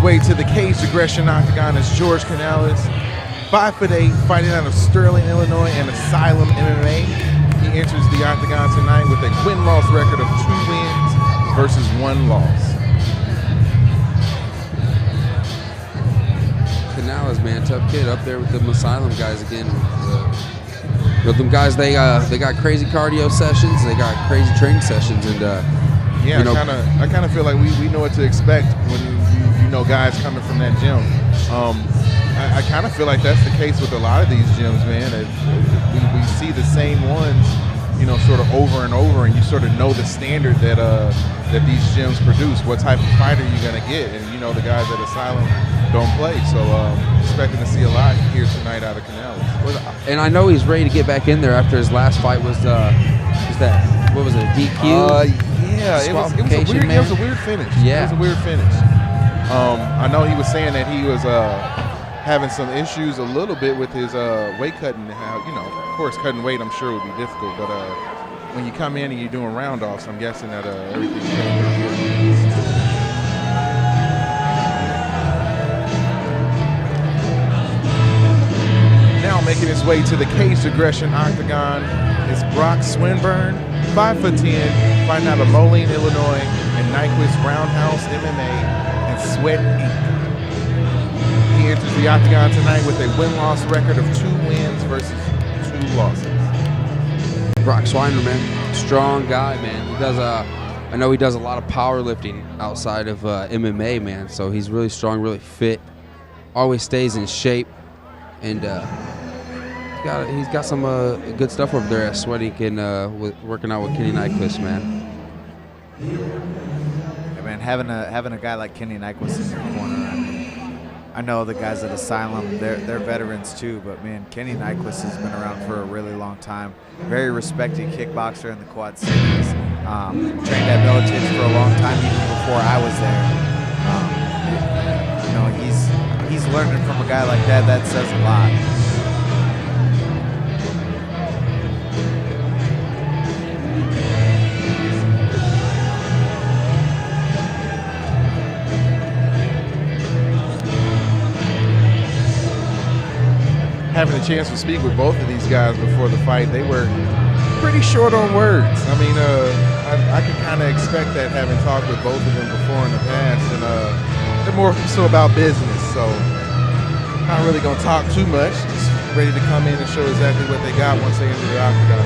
way to the Caged Aggression Octagon is George Canales, 5'8", fighting out of Sterling, Illinois, and Asylum MMA. He enters the octagon tonight with a win-loss record of 2 wins versus 1 loss. Canales, man, tough kid up there with the Asylum guys again. With them guys, they got crazy cardio sessions, they got crazy training sessions, and yeah, I kind of feel like we know what to expect when you know guys coming from that gym. I kind of feel like that's the case with a lot of these gyms, man. We see the same ones, you know, sort of over and over, and you sort of know the standard that that these gyms produce. What type of fighter you're gonna get, and you know the guys at Asylum don't play. So expecting to see a lot here tonight out of Canales. And I know he's ready to get back in there after his last fight was that, what was it, a DQ? Yeah, it was a weird finish. Yeah. It was a weird finish. I know he was saying that he was having some issues a little bit with his weight cutting. How, you know, of course, cutting weight I'm sure would be difficult, but when you come in and you're doing round-offs, I'm guessing that everything's going pretty good. Now making his way to the Caged Aggression Octagon is Brock Swinburn, 5'10", fighting out of Moline, Illinois, and Nyquist Roundhouse MMA and Sweat Inc. He enters the octagon tonight with a win-loss record of 2 wins versus 2 losses. Brock Swinburn, man, strong guy, man. He does I know he does a lot of powerlifting outside of MMA, man. So he's really strong, really fit, always stays in shape, and he's got some good stuff over there at Sweat Inc. and working out with Kenny Nyquist, man. Yeah, man, having a guy like Kenny Nyquist in your corner, I mean, I know the guys at Asylum, they're veterans too, but man, Kenny Nyquist has been around for a really long time. Very respected kickboxer in the Quad Cities. Trained at Militich for a long time, even before I was there. You know, he's learning from a guy like that. That says a lot. Having a chance to speak with both of these guys before the fight, they were pretty short on words. I mean, I can kind of expect that, having talked with both of them before in the past, and they're more so about business, so not really going to talk too much, just ready to come in and show exactly what they got once they enter the octagon.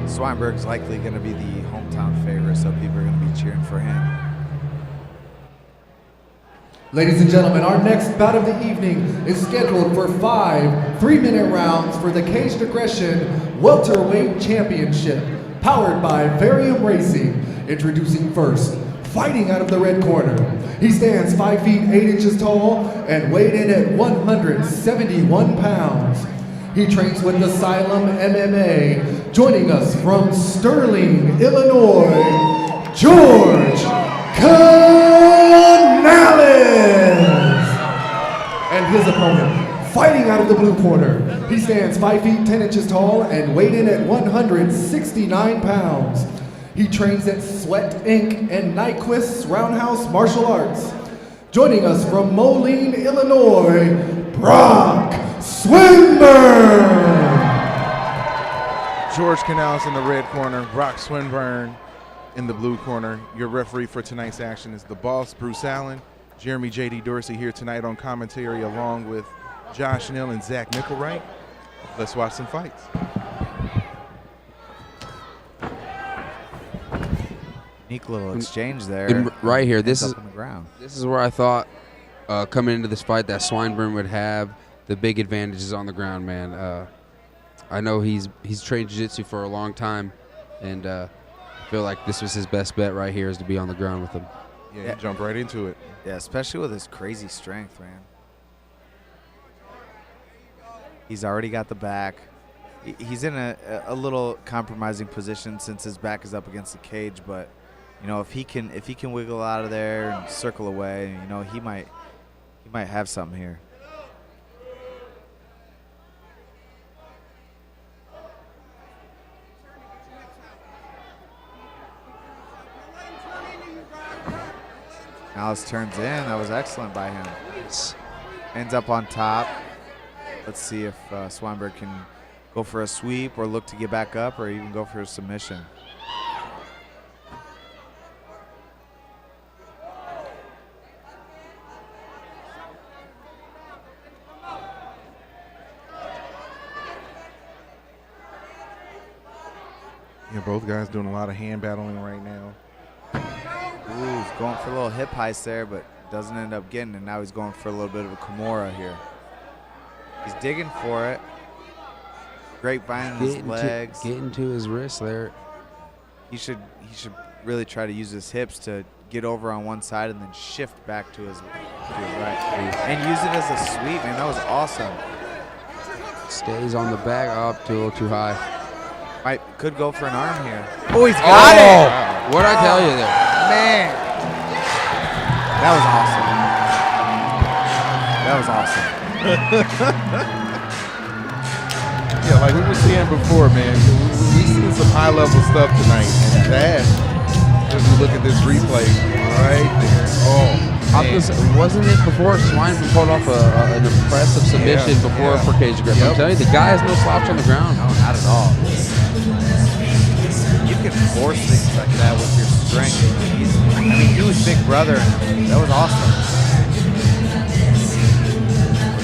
Swinburne's likely going to be the hometown favorite, so people are going to be cheering for him. Ladies and gentlemen, our next bout of the evening is scheduled for 5 3-minute rounds for the Caged Aggression Welterweight Championship, powered by Varium Racing. Introducing first, fighting out of the red corner. He stands 5 feet 8 inches tall and weighed in at 171 pounds. He trains with Asylum MMA. Joining us from Sterling, Illinois, George Canales. And his opponent, fighting out of the blue corner. He stands 5 feet 10 inches tall and weighed in at 169 pounds. He trains at Sweat Inc. and Nyquist Roundhouse Martial Arts. Joining us from Moline, Illinois, Brock Swinburn. George Canales in the red corner, Brock Swinburn in the blue corner. Your referee for tonight's action is the boss, Bruce Allen. Jeremy J.D. Dorsey here tonight on commentary, along with Josh Neal and Zach Mickelwright. Let's watch some fights. Neat little exchange there. And right here, this is up on the ground. This is where I thought coming into this fight that Swinburn would have the big advantages on the ground, man. I know he's trained jiu-jitsu for a long time, and I feel like this was his best bet right here, is to be on the ground with him. Yeah, he jumped right into it. Yeah, especially with his crazy strength, man. He's already got the back. He's in a little compromising position since his back is up against the cage, but you know, if he can wiggle out of there and circle away, you know, he might He might have something here. Canales turns in. That was excellent by him. Ends up on top. Let's see if Swinburn can go for a sweep or look to get back up or even go for a submission. Yeah, both guys doing a lot of hand battling right now. Ooh, he's going for a little hip heist there, but doesn't end up getting it. Now he's going for a little bit of a Kimura here. He's digging for it. Grapevine in his legs. Getting to his wrist there. He should really try to use his hips to get over on one side and then shift back to his right. And use it as a sweep, man. That was awesome. Stays on the back, up to a little too high. Could go for an arm here. Oh, he's got it! What'd I tell you there? Man. That was awesome. That was awesome. Yeah, like we were seeing before, man. We seen some high-level stuff tonight, and that, as we look at this replay right there, Wasn't it before Swinburn pulled off an impressive submission before for cage grip? I'm telling you, the guy has no slouch on the ground. No, not at all. You can force things like that with your strength. I mean, he was big brother, and that was awesome.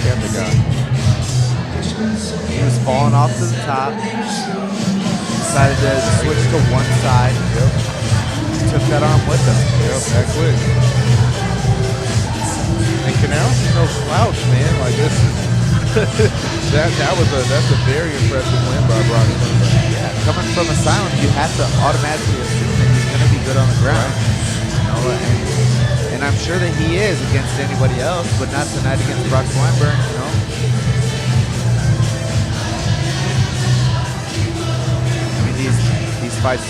look at the guy. He was falling off to the top. Decided to switch to one side. Took that arm with him. That quick. And Canales is no slouch, man. Like this is that's a very impressive win by Brock Swinburn. Yeah, coming from Asylum, you have to automatically assume that he's going to be good on the ground. You know, and I'm sure that he is against anybody else, but not tonight against Brock Swinburn. You know. I mean, these fights.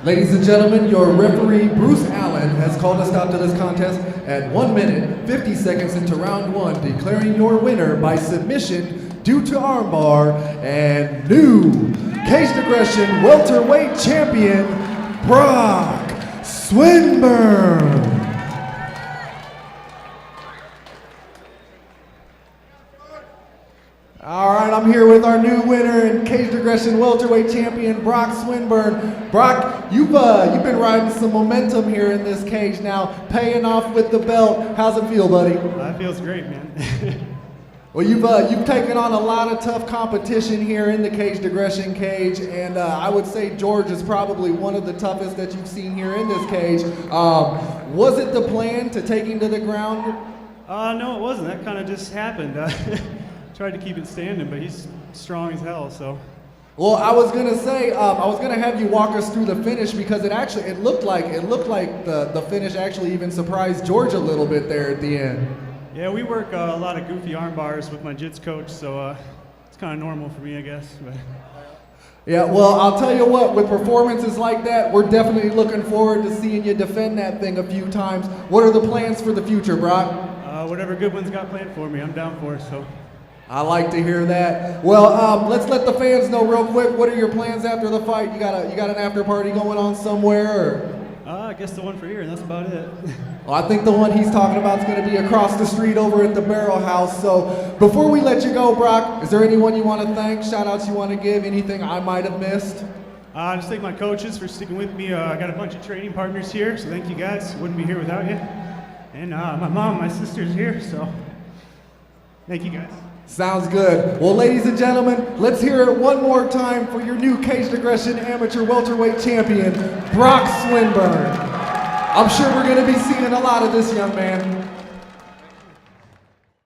Ladies and gentlemen, your referee, Bruce Allen, has called a stop to this contest at 1 minute, 50 seconds into round one, declaring your winner by submission due to armbar and new Caged Aggression welterweight champion, Brock Swinburn. All right, I'm here with our new winner and Caged Aggression welterweight champion, Brock Swinburn. Brock, you've been riding some momentum here in this cage now, paying off with the belt. How's it feel, buddy? That feels great, man. Well, you've taken on a lot of tough competition here in the Caged Aggression cage, and I would say George is probably one of the toughest that you've seen here in this cage. Was it the plan to take him to the ground? No, it wasn't. That kind of just happened. Tried to keep it standing, but he's strong as hell, so. Well, I was gonna say, I was gonna have you walk us through the finish because it looked like the finish actually even surprised George a little bit there at the end. Yeah, we work a lot of goofy arm bars with my jits coach, so it's kind of normal for me, I guess. But. Yeah, well, I'll tell you what, with performances like that, we're definitely looking forward to seeing you defend that thing a few times. What are the plans for the future, Brock? Whatever good one's got planned for me, I'm down for it, so. I like to hear that. Well, let's let the fans know real quick. What are your plans after the fight? You got an after party going on somewhere? Or? I guess the one for here, and that's about it. Well, I think the one he's talking about is going to be across the street over at the Barrel House. So before we let you go, Brock, is there anyone you want to thank? Shout outs you want to give? Anything I might have missed? I just thank my coaches for sticking with me. I got a bunch of training partners here, so thank you guys. Wouldn't be here without you. And my mom, my sister's here, so thank you guys. Sounds good. Well, ladies and gentlemen, let's hear it one more time for your new Caged Aggression amateur welterweight champion, Brock Swinburn. I'm sure we're going to be seeing a lot of this young man.